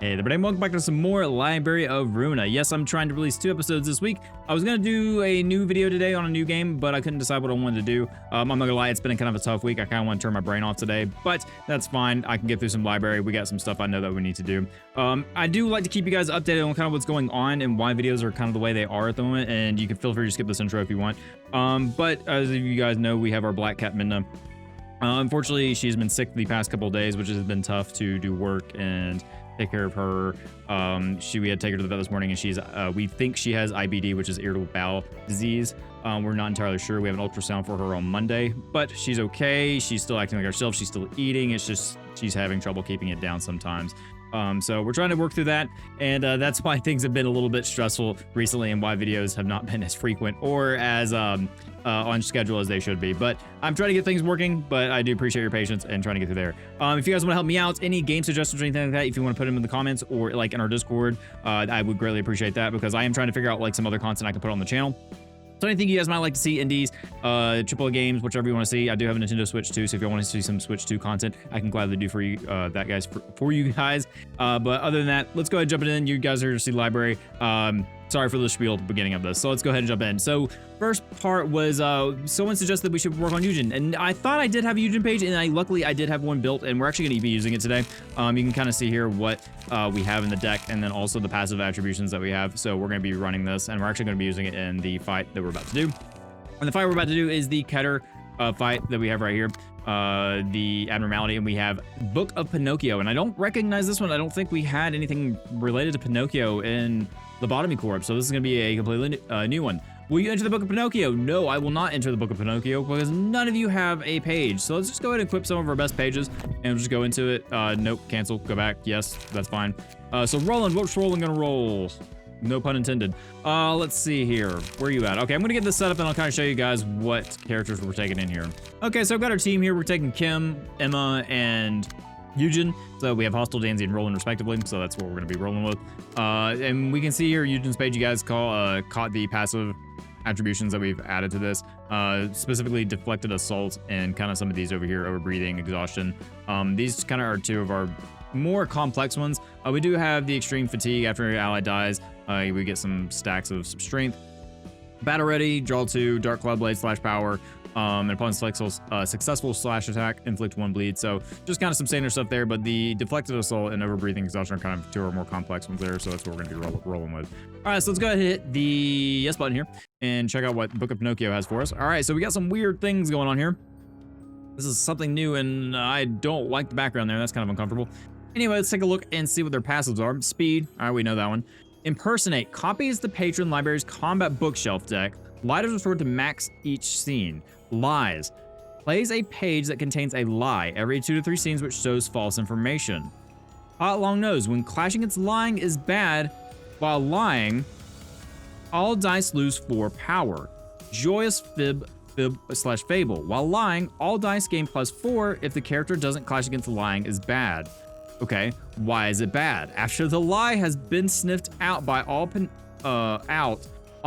Hey everybody, welcome back to some more Library of Ruina. Yes, I'm trying to release 2 episodes this week. I was going to do a new video today on a new game, but I couldn't decide what I wanted to do. I'm not going to lie, it's been kind of a tough week. I kind of want to turn my brain off today, but that's fine. I can get through some library. We got some stuff I know that we need to do. I do like to keep you guys updated on kind of what's going on and why videos are kind of the way they are at the moment, and you can feel free to skip this intro if you want. But as you guys know, we have our black cat, Midna. Unfortunately, she's been sick the past couple of days, which has been tough to do work and take care of her. We had to take her to the vet this morning, and we think she has IBD, which is irritable bowel disease. We're not entirely sure. We have an ultrasound for her on Monday, but she's okay. She's still acting like herself. She's still eating. It's just she's having trouble keeping it down sometimes. So we're trying to work through that, and that's why things have been a little bit stressful recently and why videos have not been as frequent or as on schedule as they should be. But I'm trying to get things working, but I do appreciate your patience and trying to get through there. If you guys want to help me out, any game suggestions or anything like that, if you want to put them in the comments or like in our Discord, I would greatly appreciate that, because I am trying to figure out like some other content I can put on the channel. So anything you guys might like to see, indies, AAA games, whichever you want to see. I do have a Nintendo Switch too, so if you want to see some Switch 2 content, I can gladly do for you for you guys. But other than that, let's go ahead and jump it in. You guys are here to see library. Sorry for the spiel at the beginning of this, so let's go ahead and jump in. So first part was someone suggested we should work on Eugen, and I thought I did have a Eugen page, and luckily I did have one built, and we're actually going to be using it today. You can kind of see here what we have in the deck, and then also the passive attributions that we have. So we're going to be running this, and we're actually going to be using it in the fight that we're about to do. And the fight we're about to do is the Keter fight that we have right here, the abnormality, and we have Book of Pinocchio, and I don't recognize this one. I don't think we had anything related to Pinocchio in Lobotomy Corp, so this is going to be a completely new one. Will you enter the Book of Pinocchio? No, I will not enter the Book of Pinocchio because none of you have a page. So let's just go ahead and equip some of our best pages and we'll just go into it. Nope, cancel, go back. Yes, that's fine. So Roland, what's Roland gonna roll? No pun intended. Let's see here. Where are you at? Okay, I'm gonna get this set up and I'll kind of show you guys what characters we're taking in here. Okay, so I've got our team here. We're taking Kim, Emma, and Eugen. So we have Hostile, Danzy, and Roland respectively, so that's what we're going to be rolling with. And we can see here Eugen's page, you guys caught the passive attributions that we've added to this, specifically deflected assault and kind of some of these over here, overbreathing, exhaustion. These kind of are 2 of our more complex ones. We do have the extreme fatigue after your ally dies. We get some stacks of some strength. Battle ready, draw 2, dark cloud blade / power. And upon successful slash attack, inflict 1 bleed. So just kind of some standard stuff there, but the deflected assault and overbreathing exhaustion are kind of 2 or more complex ones there, so that's what we're going to be rolling with. All right, so let's go ahead and hit the yes button here and check out what Book of Pinocchio has for us. All right, so we got some weird things going on here. This is something new, and I don't like the background there. That's kind of uncomfortable. Anyway, let's take a look and see what their passives are. Speed, all right, we know that one. Impersonate, copies the patron library's combat bookshelf deck. Light is restored to max each scene. Lies. Plays a page that contains a lie every 2 to 3 scenes, which shows false information. Hot long nose. When clashing against lying is bad, while lying, all dice lose 4 power. Joyous fib / fable. While lying, all dice gain +4 if the character doesn't clash against lying is bad. Okay, why is it bad? After the lie has been sniffed out by all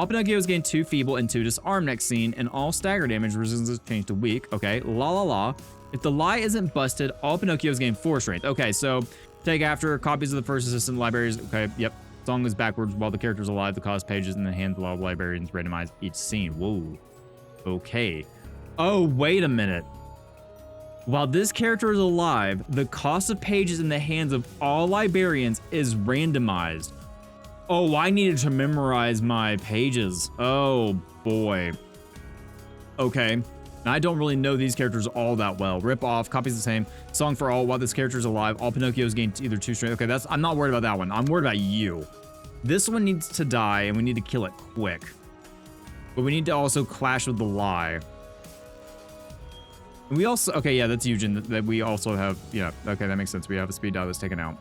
Pinocchios gain 2 feeble and 2 disarm next scene, and all stagger damage resistance is changed to weak. Okay, la. If the lie isn't busted, all Pinocchios gain 4 strength. Okay, so take after copies of the first assistant libraries. Okay, yep. Song is backwards while the character's alive. The cost pages in the hands of all librarians randomize each scene. Whoa. Okay. Oh, wait a minute. While this character is alive, the cost of pages in the hands of all librarians is randomized. Oh, I needed to memorize my pages. Oh, boy. Okay. Now, I don't really know these characters all that well. Rip off, copies the same. Song for all, while this character is alive, all Pinocchios gain either 2 strength. Okay, I'm not worried about that one. I'm worried about you. This one needs to die, and we need to kill it quick. But we need to also clash with the lie. And we also, okay, yeah, that's Eugen, that we also have, yeah, okay, that makes sense. We have a speed die that's taken out.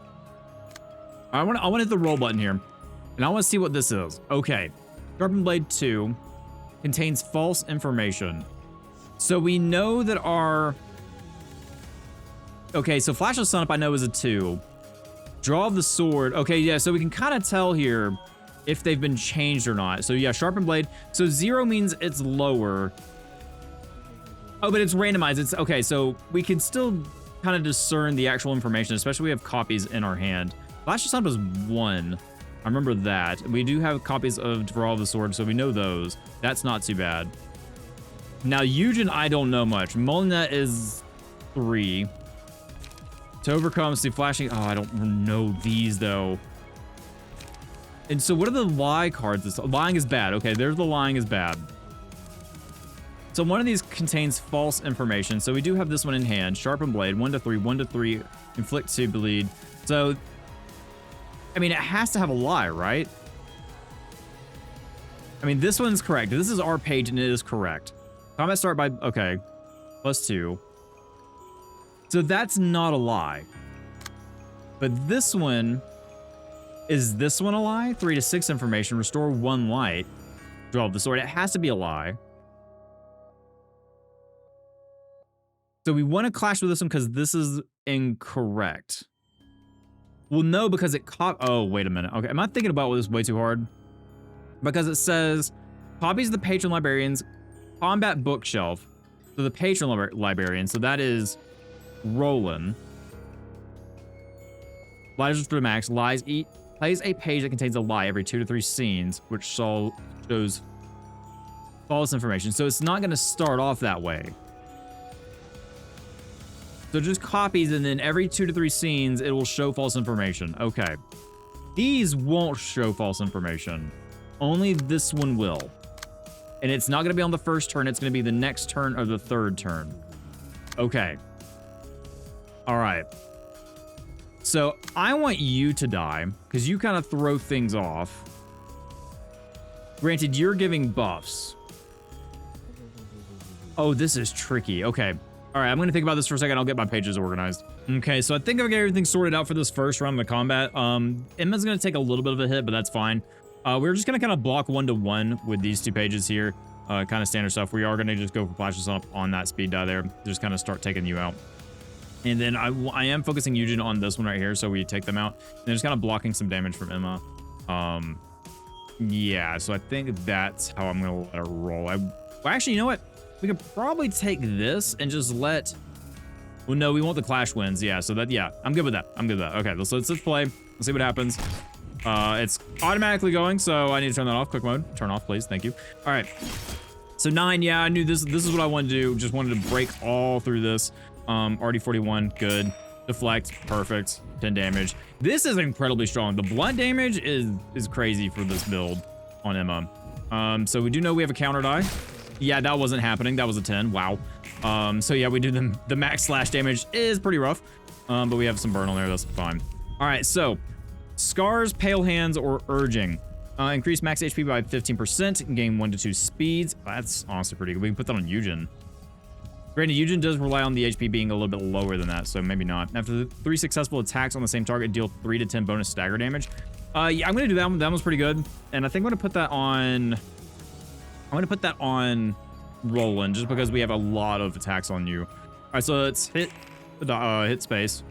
I want to hit the roll button here. And I want to see what this is. Okay. Sharpened Blade 2 contains false information. So we know that our... Okay, so Flash of Sunup I know is a 2. Draw of the Sword. Okay, yeah, so we can kind of tell here if they've been changed or not. So yeah, Sharpened Blade. So 0 means it's lower. Oh, but it's randomized. It's okay, so we can still kind of discern the actual information, especially we have copies in our hand. Flash of Sun was 1. I remember that. We do have copies of Draw of the Sword, so we know those. That's not too bad. Now, Eugen, I don't know much. Molinet is 3. To overcome, see, flashing. Oh, I don't know these, though. And so what are the lie cards? Lying is bad. Okay, there's the lying is bad. So one of these contains false information. So we do have this one in hand. Sharpen blade, 1 to 3, 1 to 3, inflict 2 bleed. So, I mean, it has to have a lie, right? I mean, this one's correct. This is our page, and it is correct. Combat start by, okay, +2. So that's not a lie. But this one, is this one a lie? 3 to 6 information, restore 1 light. Draw of the sword. It has to be a lie. So we want to clash with this one because this is incorrect. Well, no, because it oh, wait a minute. Okay, am I thinking about this way too hard? Because it says, copies of the patron librarians, combat bookshelf. So the patron librarian, so that is Roland. Lies to the max, lies plays a page that contains a lie every 2 to 3 scenes, which shows false information. So it's not going to start off that way. So just copies, and then every 2 to 3 scenes, it will show false information. Okay. These won't show false information. Only this one will. And it's not going to be on the first turn. It's going to be the next turn or the third turn. Okay. All right. So I want you to die, because you kind of throw things off. Granted, you're giving buffs. Oh, this is tricky. Okay. All right, I'm going to think about this for a second. I'll get my pages organized. Okay, so I think I've got everything sorted out for this first round of the combat. Emma's going to take a little bit of a hit, but that's fine. We're just going to kind of block 1-to-1 with these 2 pages here. Kind of standard stuff. We are going to just go for flashes up on that speed die there. Just kind of start taking you out. And then I am focusing Eugen on this one right here, so we take them out. And just kind of blocking some damage from Emma. Yeah, so I think that's how I'm going to let her roll. Well, actually, you know what? We could probably take this and just let... Well, no, we want the clash wins. Yeah, so that, yeah, I'm good with that. I'm good with that. Okay, let's play. Let's see what happens. It's automatically going, so I need to turn that off. Quick mode. Turn off, please. Thank you. All right. So 9, yeah, I knew this is what I wanted to do. Just wanted to break all through this. RD41, good. Deflect, perfect. 10 damage. This is incredibly strong. The blunt damage is crazy for this build on Emma. So we do know we have a counter die. Yeah, that wasn't happening. That was a 10. Wow. So yeah, we do the max slash damage is pretty rough. But we have some burn on there. That's fine. All right, so scars, pale hands, or urging. Increase max HP by 15%. Gain 1 to 2 speeds. That's honestly pretty good. We can put that on Eugen. Granted, Eugen does rely on the HP being a little bit lower than that, so maybe not. After 3 successful attacks on the same target, deal 3 to 10 bonus stagger damage. Yeah, I'm gonna do that one. That one's pretty good. And I think I'm gonna put that on... I'm gonna put that on Roland, just because we have a lot of attacks on you. All right, so let's hit space.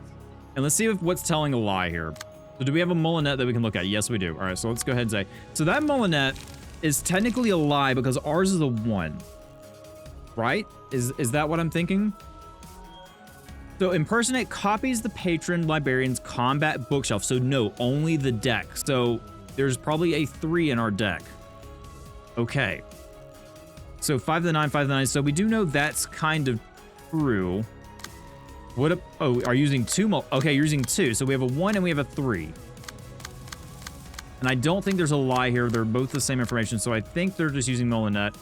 And let's see what's telling a lie here. So do we have a Molinet that we can look at? Yes, we do. All right, so let's go ahead and say. So that Molinet is technically a lie because ours is a 1. Right? Is that what I'm thinking? So impersonate copies the patron librarian's combat bookshelf. So no, only the deck. So there's probably a 3 in our deck. Okay. So 5 to the 9, 5 to the 9. So we do know that's kind of true. What? Oh, are you using 2? Okay, you're using 2. So we have a 1 and we have a 3. And I don't think there's a lie here. They're both the same information. So I think they're just using Molinet.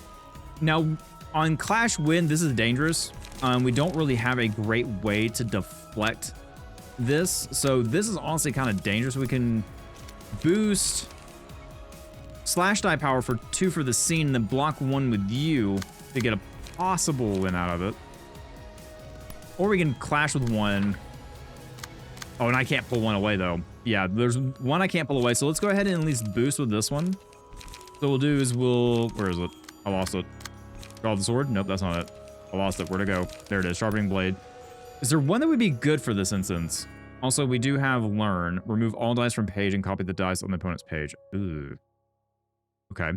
Now, on Clash Win, this is dangerous. We don't really have a great way to deflect this. So this is honestly kind of dangerous. We can boost slash die power for 2 for the scene, and then block 1 with you to get a possible win out of it. Or we can clash with 1. Oh, and I can't pull 1 away though. Yeah, there's 1 I can't pull away. So let's go ahead and at least boost with this one. So we'll do is where is it? I lost it. Draw the sword? Nope, that's not it. I lost it. Where'd it go? There it is. Sharpening blade. Is there one that would be good for this instance? Also, we do have learn. Remove all dice from page and copy the dice on the opponent's page. Ooh. Okay.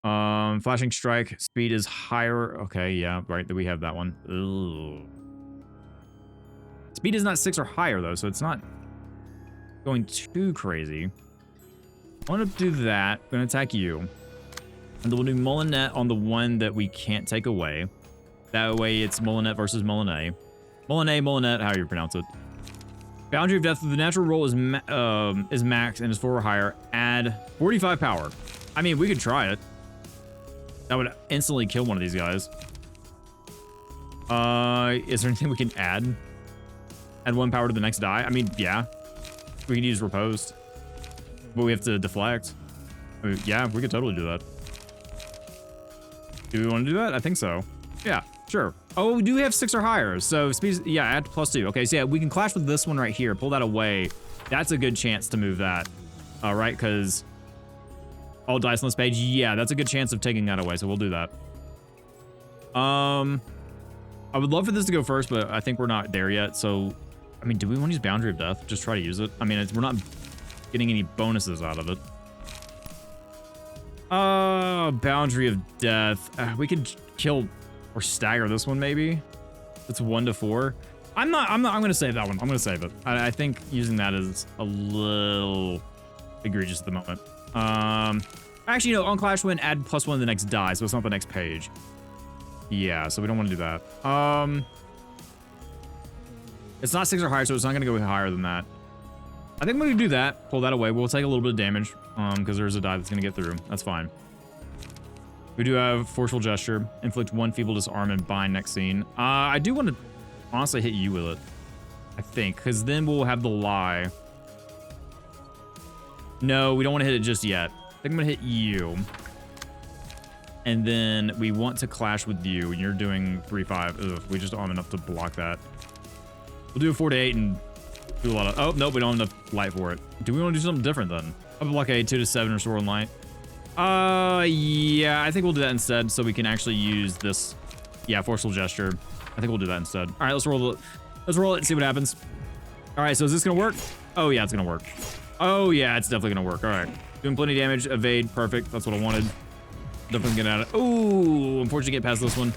Flashing strike. Speed is higher. Okay, yeah, right. We have that one. Ooh. Speed is not 6 or higher though, so it's not. going too crazy. I want to do that. I'm going to attack you. And then we'll do Molinet on the one that we can't take away. That way it's Molinet versus Molinet. Molinet, how you pronounce it. Boundary of Death. The natural roll is max and is 4 or higher. Add 45 power. I mean, we could try it. That would instantly kill one of these guys. Is there anything we can add? Add 1 power to the next die? I mean, yeah. We can use Riposte. But we have to deflect. I mean, yeah, we could totally do that. Do we want to do that? I think so. Yeah, sure. Oh, we do have 6 or higher. So speed, yeah, add +2. Okay, so yeah, we can clash with this one right here. Pull that away. That's a good chance to move that. All right, because all dice on this page. Yeah, that's a good chance of taking that away. So we'll do that. I would love for this to go first, but I think we're not there yet. So, I mean, do we want to use Boundary of Death? Just try to use it. I mean, we're not getting any bonuses out of it. Boundary of Death. We could kill or stagger this one maybe. It's 1 to 4. I'm gonna save that one. I'm gonna save it. I think using that is a little egregious at the moment. Actually, no, on Clash Win, add +1 to the next die, so it's not the next page. Yeah, so we don't want to do that. It's not 6 or higher, so it's not gonna go higher than that. I think we can do that. Pull that away. We'll take a little bit of damage, because there's a die that's gonna get through. That's fine. We do have Forceful Gesture, inflict 1 feeble disarm and bind next scene. I do want to honestly hit you with it, I think, because then we'll have the lie. No, we don't want to hit it just yet. I think I'm gonna hit you. And then we want to clash with you, and you're doing 3-5. Ugh, we just don't have enough to block that. We'll do a 4 to 8 and do a lot of... Oh, nope, we don't have enough light for it. Do we want to do something different then? I'll block a 2 to 7 or Sword and Light. Yeah, I think we'll do that instead, so we can actually use this. Yeah, Forceful Gesture. I think we'll do that instead. All right, let's roll it and see what happens. All right, so is this gonna work? Oh yeah, it's gonna work. Oh yeah, it's definitely gonna work. All right, doing plenty of damage. Evade, perfect. That's what I wanted. Definitely get out of it. Ooh, unfortunately get past this one.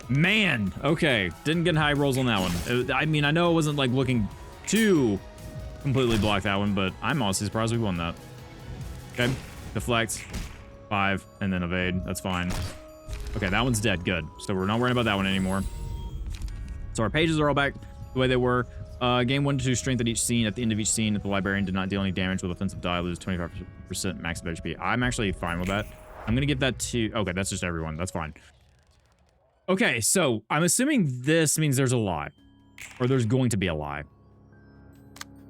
Man, okay, didn't get high rolls on that one. I mean, I know I wasn't like looking to completely block that one, but I'm honestly surprised we won that. Okay, deflect, 5, and then evade. That's fine. Okay, that one's dead. Good. So we're not worrying about that one anymore. So our pages are all back the way they were. Gain 1 to 2 strength at each scene. At the end of each scene, if the librarian did not deal any damage with offensive die, lose 25% max of HP. I'm actually fine with that. I'm gonna give that to... Okay, that's just everyone. That's fine. Okay, so I'm assuming this means there's a lie. Or there's going to be a lie.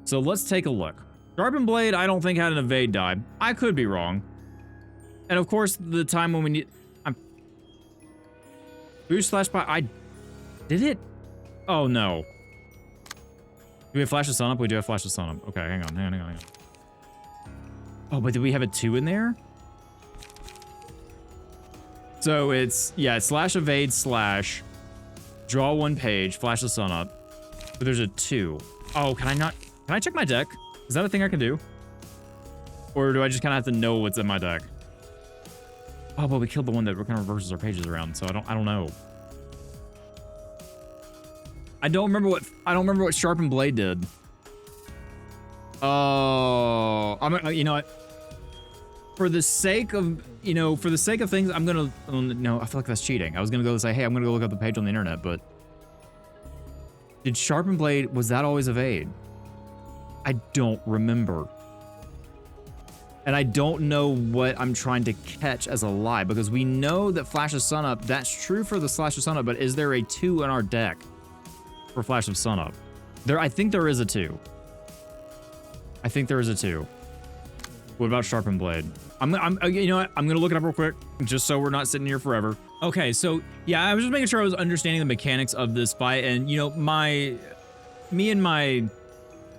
So let's take a look. Sharpened Blade, I don't think had an evade die. I could be wrong. And of course, the time when we need... Boost slash by... I... Did it? Oh, no. Do we have Flash of Sun Up? We do have Flash of Sun Up. Okay, hang on. Oh, but did we have a 2 in there? So it's... Yeah, slash evade slash... Draw 1 page, Flash of Sun Up. But there's a 2. Oh, can I not... Can I check my deck? Is that a thing I can do? Or do I just kind of have to know what's in my deck? Oh, but we killed the one that kind of reverses our pages around, so I don't know. I don't remember what Sharpened Blade did. Oh, you know what? For the sake of things, I'm gonna no, I feel like that's cheating. I was gonna go say, hey, I'm gonna go look up the page on the internet, but did Sharpened Blade, was that always evade? I don't remember. And I don't know what I'm trying to catch as a lie, because we know that Flash of Sunup, that's true for the Flash of Sunup, but is there a 2 in our deck for Flash of Sunup? I think there is a 2. I think there is a 2. What about Sharpened Blade? You know what? I'm gonna look it up real quick, just so we're not sitting here forever. Okay, so yeah, I was just making sure I was understanding the mechanics of this fight, and you know, me and my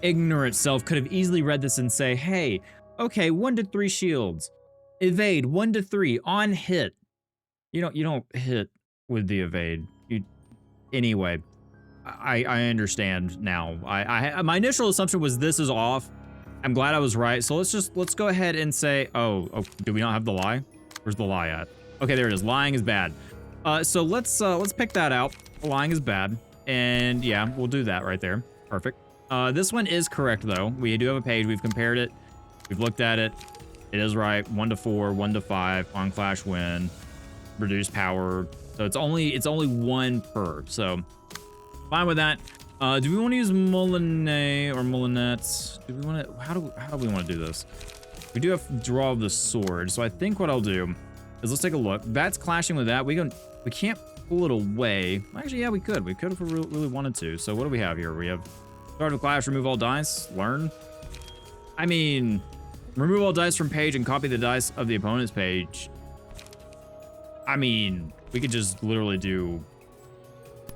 ignorant self could have easily read this and say, hey, okay, 1 to 3 shields, evade 1 to 3 on hit. You don't hit with the evade. Anyway, I understand now. My initial assumption was this is off. I'm glad I was right. So let's go ahead and say, oh, do we not have the lie? Where's the lie at? Okay, there it is. Lying is bad. So let's pick that out. Lying is bad, and yeah, we'll do that right there. Perfect. This one is correct though. We do have a page. We've compared it. We've looked at it. It is right. 1 to 4, 1 to 5 on Clash win, reduced power. So it's only 1 per. So fine with that. Do we want to use Molinet or Molinettes? Do we want to? How do we want to do this? We do have draw of the sword. So I think what I'll do is let's take a look. That's clashing with that. We can't pull it away. Actually, yeah, we could. We could if we really wanted to. So what do we have here? We have start of clash, remove all dice, learn. I mean, remove all dice from page and copy the dice of the opponent's page. I mean, we could just literally do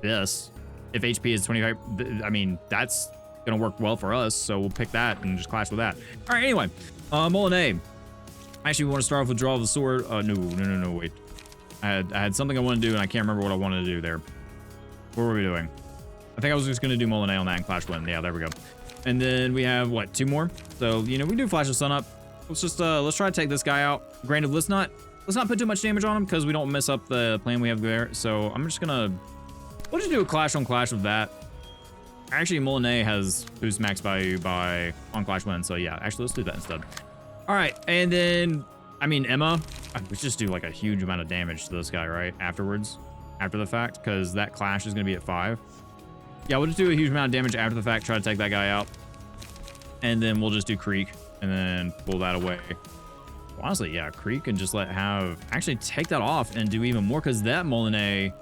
this. If HP is 25, I mean, that's gonna work well for us. So we'll pick that and just clash with that. All right, anyway, Molinet. Actually, we want to start off with draw of the sword. No, wait. I had something I wanted to do and I can't remember what I wanted to do there. What were we doing? I think I was just gonna do Molinet on that and clash win. Yeah, there we go. And then we have what, 2 more? So, you know, we do flash the sun up. Let's just let's try to take this guy out. Granted, let's not put too much damage on him because we don't mess up the plan we have there. So I'm just gonna we'll just do a clash on clash with that. Actually, Molinet has boost max value by on clash win. So yeah, actually let's do that instead. All right, and then I mean Emma, we just do like a huge amount of damage to this guy right afterwards, after the fact, because that clash is gonna be at 5. Yeah, we'll just do a huge amount of damage after the fact, try to take that guy out. And then we'll just do Creek and then pull that away. Well, honestly, yeah, Creek and just actually take that off and do even more because that Molinet.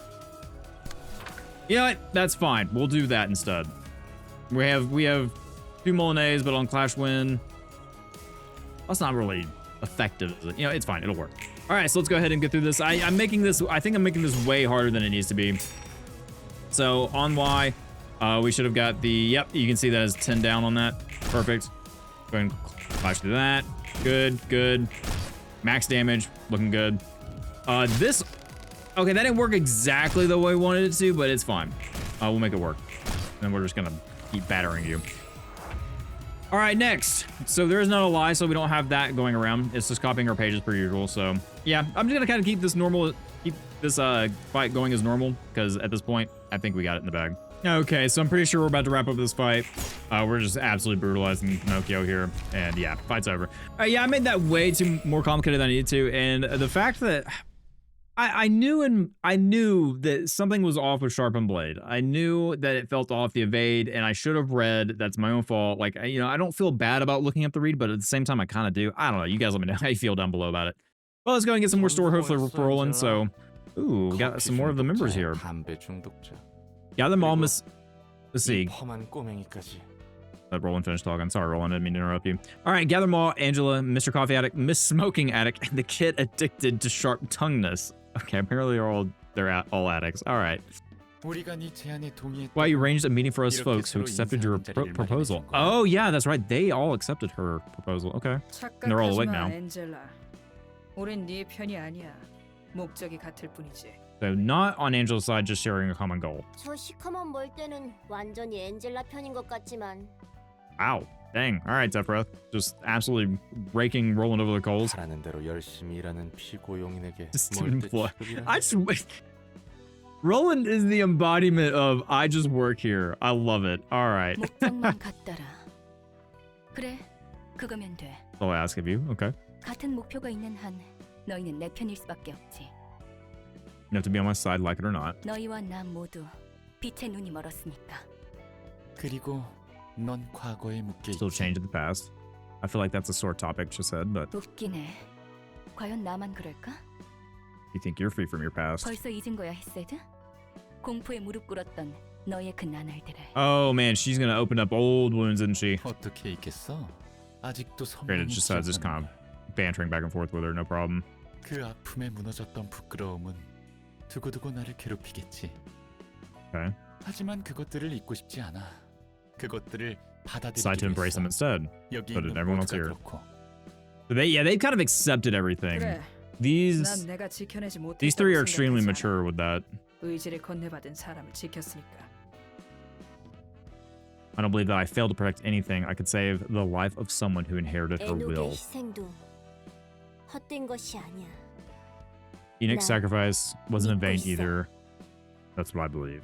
You know what? That's fine. We'll do that instead. We have 2 Molinets, but on Clash Win, that's not really effective, is it? You know, it's fine. It'll work. All right, so let's go ahead and get through this. I think I'm making this way harder than it needs to be. So on Y, we should have got the, yep, you can see that as 10 down on that. Perfect. Go ahead and clash through that. Good. Max damage, looking good. This, okay, that didn't work exactly the way we wanted it to, but it's fine. We'll make it work. And we're just gonna keep battering you. All right, next. So there is not a lie, so we don't have that going around. It's just copying our pages per usual. So yeah, I'm just gonna kind of keep this fight going as normal, because at this point, I think we got it in the bag. Okay, so I'm pretty sure we're about to wrap up this fight. We're just absolutely brutalizing Pinocchio here, and yeah, fight's over. Yeah, I made that way too more complicated than I needed to, and the fact that I knew that something was off with Sharpened Blade. I knew that it felt off the evade, and I should have read. That's my own fault. Like, you know, I don't feel bad about looking up the read, but at the same time, I kind of do. I don't know. You guys let me know how you feel down below about it. Well, let's go and get some more store hopefully for Roland. So, ooh, we got some more of the members here. Gather them all, let's see. Let Roland finish talking. Sorry, Roland, I didn't mean to interrupt you. All right, gather them all, Angela, Mr. Coffee Addict, Miss Smoking Addict, and the kid addicted to sharp tongueness. Okay, apparently they're all addicts. All right. Why you arranged a meeting for us folks who accepted your proposal. Oh, yeah, that's right. They all accepted her proposal. Okay. And they're all awake now. So not on Angela's side, just sharing a common goal. Wow. Dang. All right, Zephyr. Just absolutely raking Roland over the coals. Roland is the embodiment of I just work here. I love it. All right. So I ask of you. Okay. You have to be on my side, like it or not. Still change in the past. I feel like that's a sore topic, she said, but you think you're free from your past. Oh man, she's gonna open up old wounds, isn't she? Granted, just kind of bantering back and forth with her, no problem. Okay. Decide to embrace them instead. So did everyone else here. So they kind of accepted everything. These 3 are extremely mature with that. I don't believe that I failed to protect anything. I could save the life of someone who inherited her will. Enoch's sacrifice wasn't in vain either. That's what I believe.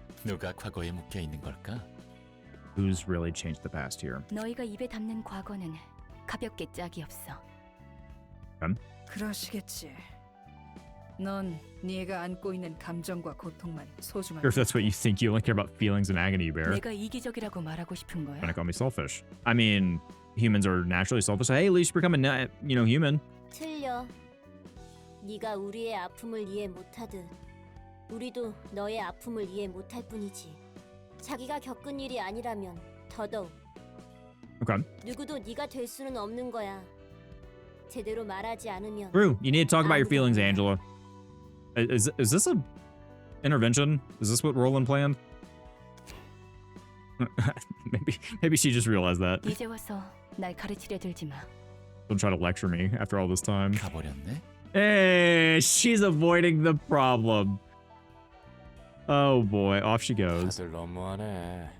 Who's really changed the past here? 너희가 입에 담는 과거는 가볍게 짝이 없어. 그러시겠지. 넌 네가 안고 있는 감정과 고통만 소중한. Or if that's what you think, you only care about feelings and agony, Bear. 내가 이기적이라고 말하고 싶은 거야. Trying to call me selfish. I mean, humans are naturally selfish. Hey, at least you're becoming, human. 틀려. 네가 우리의 아픔을 이해 못하듯 우리도 너의 아픔을 이해 못할 뿐이지. 자기가 겪은 일이 아니라면 더더욱. Okay. 누구도 네가 될 수는 없는 거야. 제대로 말하지 않으면. True. You need to talk about your feelings, Angela. Is this a intervention? Is this what Roland planned? maybe she just realized that. 이제 와서 날 가르치려 들지 마. Don't try to lecture me after all this time. 가버렸네. Hey, she's avoiding the problem. Oh boy, off she goes. 다들 너무하네.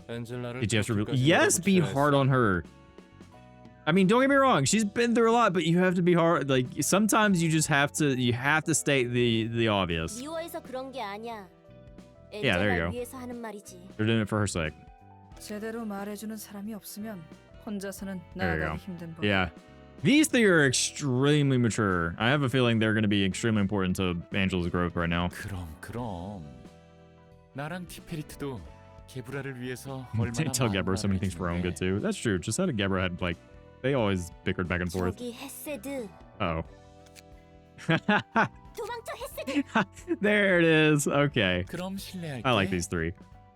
엔젤라를 Did you have to 그렇게까지 yes, be 밀어붙여야 hard on her. I mean, don't get me wrong, she's been through a lot, but you have to be hard. Like sometimes you just have to state the obvious. 미워해서 그런 게 아니야. Yeah, there you 엔젤라를 go. 위해서 하는 말이지. They're doing it for her sake. 제대로 말해주는 사람이 없으면 혼자서는 There you 나아가기 go. 힘든 법. Yeah. These three are extremely mature. I have a feeling they're going to be extremely important to Angela's growth right now. 그럼. 나랑 티페리트도 게브라를 위해서 얼마나 Tell 많은 Gebra so many 말을 things for her own good 해주는데. too. That's true. Just had Gebra had like they always bickered back and forth. 저기 헤세드. Oh. 도망쳐 헤세드. There it is. Okay. 그럼 실례할게. I like these three.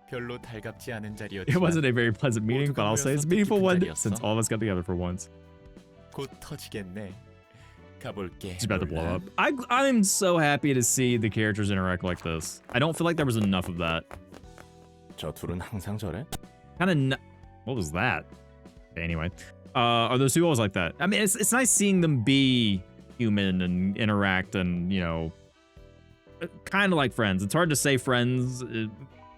별로 달갑지 않은 자리였지만 It wasn't a very pleasant meeting, but I'll say it's a meaningful one since all of us got together for once. 곧 터지겠네. 가볼게. She's about to blow up. I'm so happy to see the characters interact like this. I don't feel like there was enough of that. 저 둘은 항상 저래? Kind of. What was that? Anyway, are those two always like that? I mean, it's nice seeing them be human and interact and kind of like friends. It's hard to say friends.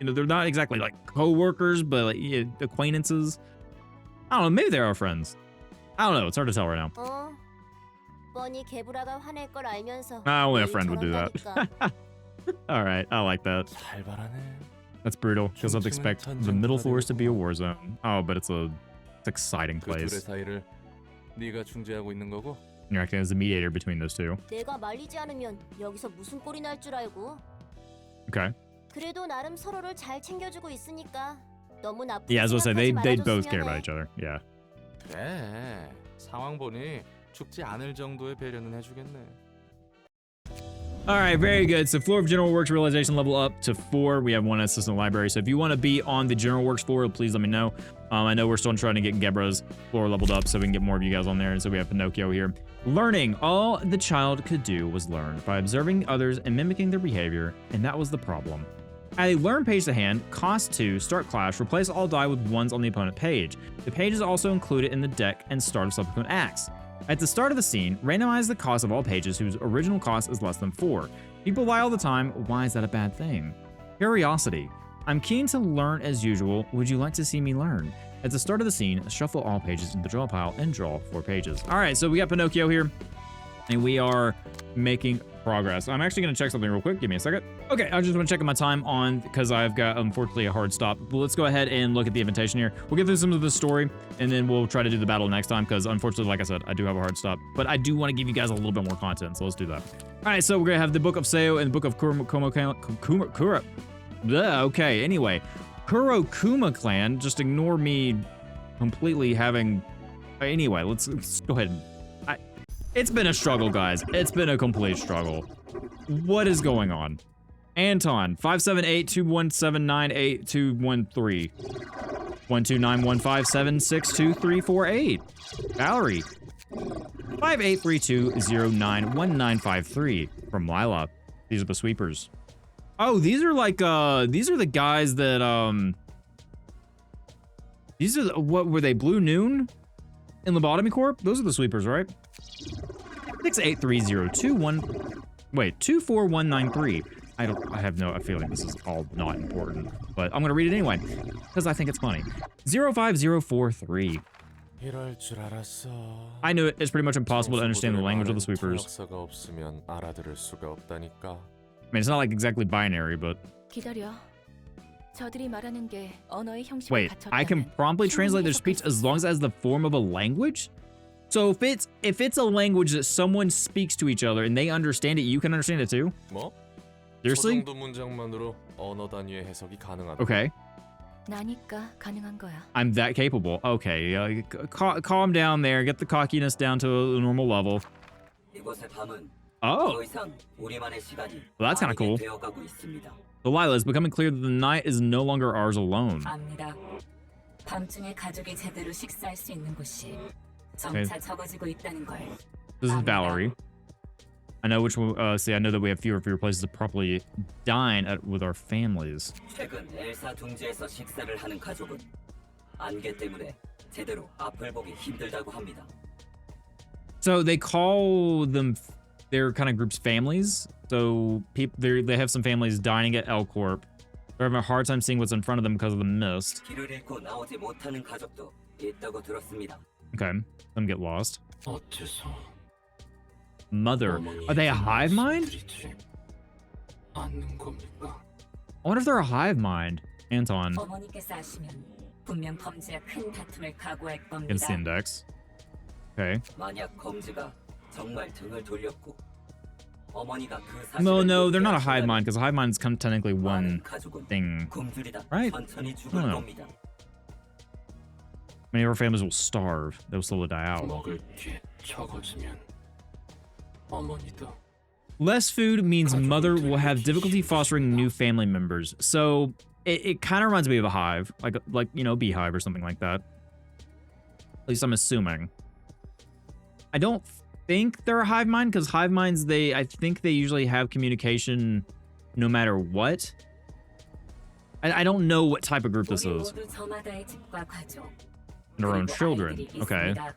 They're not exactly like co-workers, but like acquaintances. I don't know. Maybe they are friends. I don't know. It's hard to tell right now. 뻔히 게브라가 화낼 걸 알면서. Only a friend would do that. 저런다니까. All right, I like that. 잘 바라네. That's brutal. Because I'd expect the middle floors to be a war zone. Oh, but it's exciting 그 둘의 place. 사이를 네가 중재하고 있는 거고? You're acting as a mediator between those two. 내가 말리지 않으면 여기서 무슨 꼴이 날 줄 알고. Okay. 그래도 나름 서로를 잘 챙겨주고 있으니까 너무 나쁘게 Yeah, as I was say, they both 말아줬으면 care 해. about each other. Yeah. 그래. 상황 보니 죽지 않을 정도의 배려는 해주겠네. All right, very good. So floor of general works realization level up to 4. We have one assistant library. So if you want to be on the general works floor, please let me know. I know we're still trying to get Gebra's floor leveled up so we can get more of you guys on there. And so we have Pinocchio here. Learning. All the child could do was learn by observing others and mimicking their behavior. And that was the problem. At a learn page to hand, cost 2, start clash, replace all die with 1s on the opponent page. The page is also included in the deck and start of subsequent acts. At the start of the scene, randomize the cost of all pages whose original cost is less than 4. People lie all the time. Why is that a bad thing? Curiosity. I'm keen to learn as usual. Would you like to see me learn? At the start of the scene, shuffle all pages into the draw pile and draw 4 pages. All right, so we got Pinocchio here, and we are making progress. I'm actually going to check something real quick. Give me a second. Okay, I just want to check my time on because I've got, unfortunately, a hard stop. But let's go ahead and look at the invitation here. We'll get through some of the story, and then we'll try to do the battle next time because, unfortunately, like I said, I do have a hard stop. But I do want to give you guys a little bit more content, so let's do that. All right, so we're going to have the Book of Seo and the Book of Kura. Okay, anyway. Kurokuma clan. Just ignore me completely having... Anyway, let's go ahead and... It's been a struggle, guys. It's been a complete struggle. What is going on? Anton, 578-217-98213. 12915762348. Valerie, 5832091953. From Lila. These are the sweepers. Oh, these are like, these are the guys that, these are, what were they, Blue Noon? In Lobotomy Corp? Those are the sweepers, right? 6830241. 24193. I have no feeling this is all not important, but I'm gonna read it anyway because I think it's funny. 05043. 이럴 줄 알았어. I knew it. It's pretty much impossible to understand the language of the sweepers. 통역사가 없으면 알아들을 수가 없다니까. I mean, it's not like exactly binary, but 기다려. 저들이 말하는 게 언어의 형식을 Wait, I can 갖췄다면 promptly 충분히 translate their 해석할 speech 수 as 있어. long as it has the form of a language? So if it's a language that someone speaks to each other and they understand it, you can understand it too? 뭐? Seriously? 저 정도 문장만으로 언어 단위의 해석이 가능하다. Okay. 나니까 가능한 거야. I'm that capable. Okay, calm down there. Get the cockiness down to a normal level. 이곳의 밤은 Oh, 더 이상 우리만의 시간이 well, that's kind of cool. 되어가고 있습니다. Delilah, it's becoming clear that the night is no longer ours alone. 압니다. 밤중에 가족이 제대로 식사할 수 있는 곳이 점차 적어지고 있다는 걸. This is Valerie. I know which one. See, I know that we have fewer and fewer places to properly dine with our families. 최근 엘사 둥지에서 식사를 하는 가족은 안개 때문에 제대로 앞을 보기 힘들다고 합니다. So they call them their kind of groups families. So they have some families dining at L Corp. They're having a hard time seeing what's in front of them because of the mist. 길을 잃고 나오지 못하는 가족도 있다고 들었습니다. Okay, let them get lost. 어째서 Mother, are they a hive mind? 않는 겁니까? I wonder if they're a hive mind. Anton, 어머니께서 하시면 분명 검지와 큰 다툼을 각오할 against the 겁니다. index. Okay. 만약 검지가 정말 등을 돌렸고 어머니가 그 사실을 No, they're not a 얘기하시면 hive mind because hive mind is technically one 많은 가족은 thing. 굶주리다 Right? 천천히 죽을 I don't know. 겁니다. Many of our families will starve. They'll slowly die out. 먹을 게 적어지면 어머니도 Less food means mother will have difficulty fostering new family members. So it kind of reminds me of a hive, like you know, beehive or something like that. At least I'm assuming. I don't think they're a hive mind because hive minds I think they usually have communication no matter what. I don't know what type of group this 우리 is. 모두 저마다의 집과 가족, Their own 그리고 children. 아이들이 Okay. 있습니다.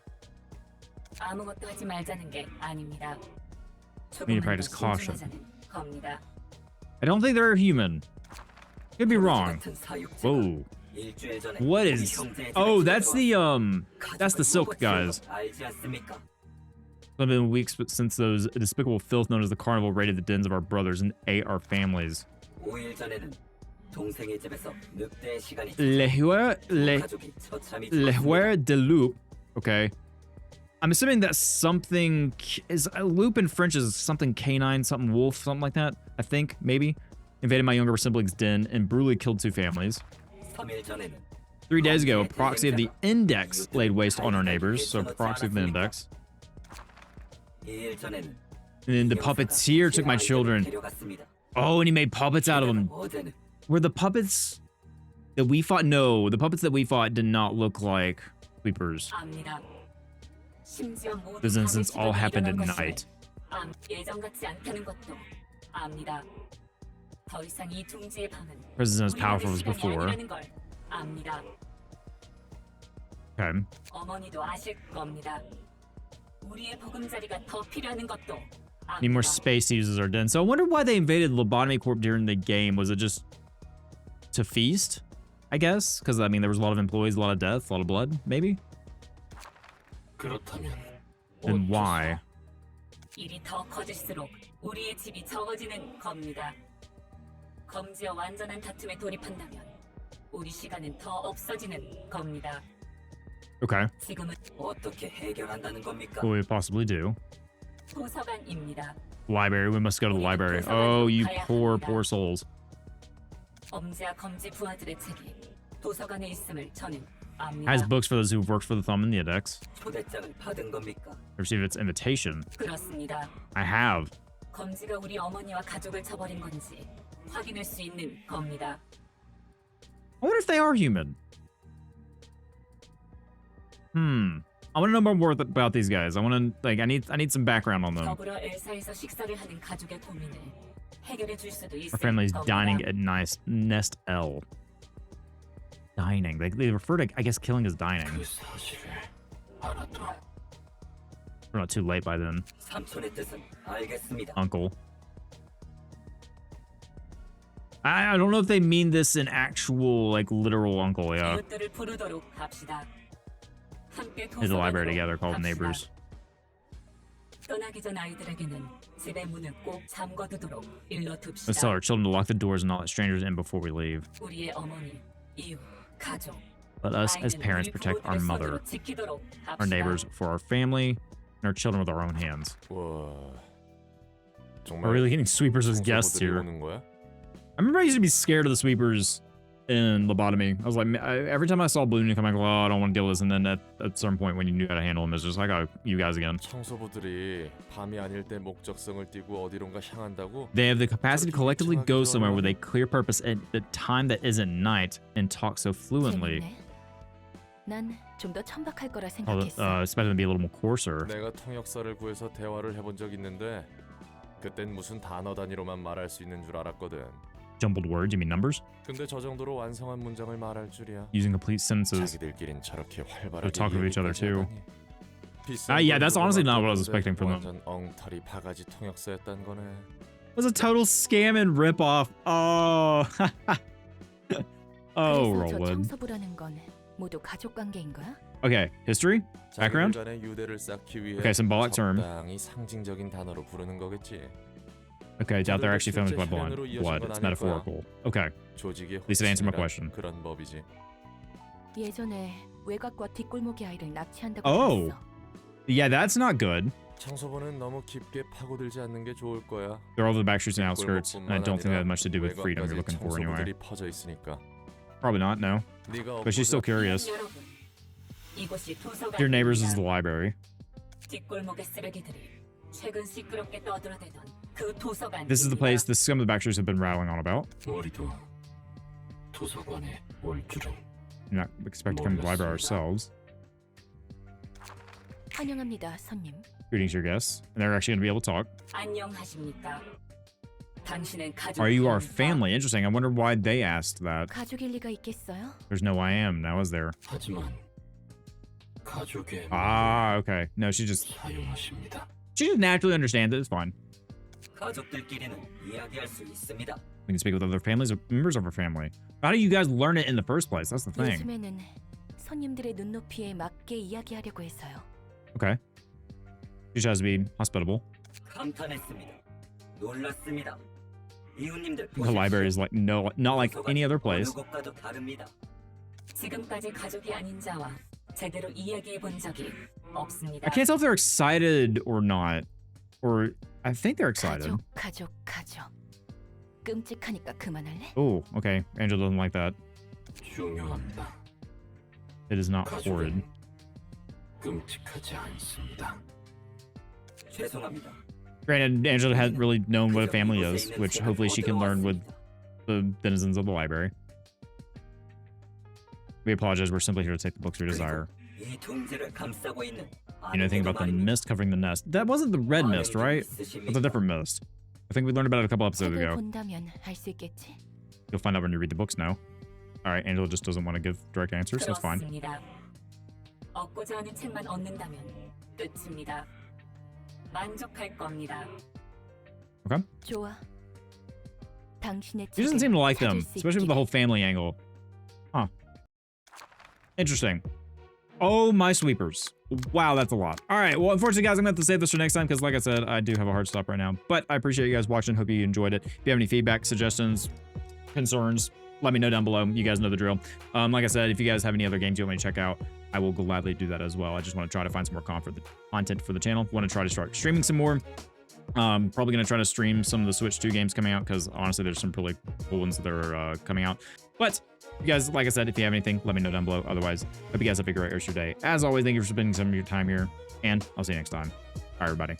아무것도 하지 말자는 게 아닙니다. Need to 조금만 practice 더 caution. 신중하자는 겁니다. I don't think they're human. Could be wrong. 같은 사육자가 Whoa. 일주일 전에 What 우리 is? 형제의 Oh, 집에 that's 들어와 that's the 가족을 silk guys. 먹었을 것 알지 않습니까? It's been weeks since those despicable filth known as the carnival raided the dens of our brothers and ate our families. 5일 전에는 동생의 집에서 늑대의 시간이 Le 가족이 처참히 죽었습니다. de loup. Okay. I'm assuming that's something is a loup in French is something canine, something wolf, something like that. I think maybe invaded my younger siblings' den and brutally killed 2 families. 3일 전에는 3 days ago, a proxy of the index laid waste on our neighbors. So proxy of the index. 2일 전에는 And then the puppeteer took my children. 데려갔습니다. Oh, and he made puppets out of them. 어제는 Were the puppets that we fought? No, the puppets that we fought did not look like sleepers. 압니다. 심지어 모두 This instance all 밤에 happened at 일어난 것이 night. 예전 같지 않다는 것도 압니다. 더 이상 이 둥지의 밤은 Presence as 우리만의 powerful as 시간이 before. 아니라는 걸 압니다. Okay. 어머니도 아실 겁니다. 우리의 보금자리가 더 필요하는 것도 Need more 압니다. space to use as our den. So I wonder why they invaded Lobotomy Corp during the game. Was it just to feast? I guess? Because, I mean, there was a lot of employees, a lot of death, a lot of blood, maybe? 그렇다면 Then why? 일이 더 커질수록 우리의 집이 적어지는 겁니다. 검지와 완전한 다툼에 돌입한다면 우리 시간은 더 없어지는 겁니다. Okay. 지금은 어떻게 해결한다는 겁니까? What we possibly do? 도서관입니다. Library. We must go to the library. Oh, you poor, poor souls. 엄지와 검지 부하들의 책이 도서관에 있음을 저는 압니다. Has books for those who've worked for the thumb and the index. 초대장을 받은 겁니까? Received its invitation. 그렇습니다. I have. 검지가 우리 어머니와 가족을 저버린 건지 확인할 수 있는 겁니다. I wonder if they are human. I want to know more about these guys. I want to I need some background on them. 더불어 엘사에서 식사를 하는 가족의 고민을 해결해 줄 수도 있을 Our family's 겁니다. dining at Nest L. Dining. They refer to, I guess, killing as dining. 그 사실을 알아도 We're not too late by then, 삼촌의 뜻은 알겠습니다. Uncle. I don't know if they mean this in actual, like, literal uncle, yeah. 이웃들을 부르도록 합시다. 함께 There's a library 도서관으로 together called 갑시다. Neighbors. 떠나기 전 아이들에게는 집의 문을 꼭 잠궈두도록 일러둡시다. Let's tell our children to lock the doors and not let strangers in before we leave. 우리의 어머니, 이웃, 가족. Let us, as 아이는 parents, 우리 protect our 부모들의 mother, 손으로 지키도록 our 합시다. neighbors, for our family, and our children with our own hands. 와, We're 정말 really getting sweepers as guests 청소부들이 here. 오는 거야? I remember I used to be scared of the sweepers in Lobotomy. I was like, every time I saw Blue come, I go, oh, I don't want to deal with this. And then at a certain point, when you knew how to handle them, it's just like, oh, you guys again. 청소부들이 밤이 아닐 때 목적성을 띠고 어디론가 향한다고? They have the capacity to collectively go somewhere with a clear purpose at the time that isn't night and talk so fluently. 난좀 더 천박할 거라 생각했어. Expect them to be a little more coarser. 내가 통역사를 구해서 대화를 해본 적 있는데 그땐 무슨 단어 단위로만 말할 수 있는 줄 알았거든. Jumbled words, you mean numbers? 근데 저 정도로 완성한 문장을 말할 줄이야. Using complete sentences. 자기들끼린 저렇게 활발하게 talk to each other too. 비싼 Yeah, that's honestly not what I was 돈으로 expecting from them. 완전 엉터리 바가지 통역사였단 거네. It was a total scam and rip-off. Oh. Oh, 그래서 저 Rollwood. 청소부라는 건 모두 가족 관계인 거야? Okay, history? Background? 자기들 간의 유대를 쌓기 위해 Okay, symbolic term. 적당히 상징적인 단어로 부르는 거겠지. Okay, doubt they're actually famous by blood. It's metaphorical. Okay, 조직의 least it answered my 호칭이란 question. 그런 법이지. 예전에 외곽과 뒷골목의 아이를 납치한다고 Oh. 들었어. yeah, that's not good. 청소부는 너무 깊게 파고들지 않는 게 좋을 거야. They're over the back streets and outskirts, and I don't think that has much to do with freedom you're looking for anyway. 청소부들이 퍼져 있으니까. Probably not, no. 네가 But she's still curious. 여러분, 이곳이 도서관입니다. Your neighbors is the library. 뒷골목의 쓰레기들이 최근 시끄럽게 떠들어대던 그 도서관. This is the place the scum of the back streets have been rattling on about. 우리도 도서관에 올 줄은 You're not expect to come to the library ourselves. 환영합니다, 손님. Greetings, your guests. And they're actually going to be able to talk. 안녕하십니까? 당신은 가족. Are you our family? Interesting. I wonder why they asked that. 가족일 리가 있겠어요? There's no I am now, is there? 하지만 가족의 Ah, okay. No, she 사용하십니다. just naturally understands it. It's fine. 가족들끼리는 이야기할 수 있습니다. We can speak with other families or members of our family. How do you guys learn it in the first place? That's the thing. 요즘에는 손님들의 눈높이에 맞게 이야기하려고 해서요. Okay. She tries to be hospitable. 감탄했습니다. 놀랐습니다. 이웃님들 The library is like no, not like any other place. 어느 곳과도 다릅니다. 지금까지 가족이 아닌 자와 제대로 이야기해 본 적이 없습니다. I can't tell if they're excited or not. Or I think they're excited. 가족. 끔찍하니까 그만할래? Oh, okay. Angela doesn't like that. 중요합니다. It is not horrid. 끔찍하지 않습니다. 죄송합니다. Granted, Angela hadn't really known what a family is, which hopefully she can learn with the denizens of the library. We apologize. We're simply here to take the books we desire. 이 둥지를 감싸고 있는 You know, think about the mist covering the nest. That wasn't the red mist, right? That's a different mist. I think we learned about it a couple episodes 책을 ago. 본다면 알 수 있겠지? You'll find out when you read the books now. All right, Angela just doesn't want to give direct answers. That's fine. 그렇습니다. 얻고자 하는 책만 얻는다면 끝입니다. 만족할 겁니다. Okay. 좋아. 당신의 She doesn't 책을 seem to like 찾을 them, 수 especially with the 있기를. whole family angle. Huh. Interesting. Oh, my sweepers. Wow, that's a lot. All right, well, unfortunately, guys, I'm going to have to save this for next time because, like I said, I do have a hard stop right now. But I appreciate you guys watching. Hope you enjoyed it. If you have any feedback, suggestions, concerns, let me know down below. You guys know the drill. Like I said, if you guys have any other games you want me to check out, I will gladly do that as well. I just want to try to find some more content for the channel. Want to try to start streaming some more. Probably going to try to stream some of the Switch 2 games coming out because honestly, there's some really cool ones that are coming out. But you guys, like I said, if you have anything, let me know down below. Otherwise, hope you guys have a great rest of your day. As always, thank you for spending some of your time here, and I'll see you next time. Bye, everybody.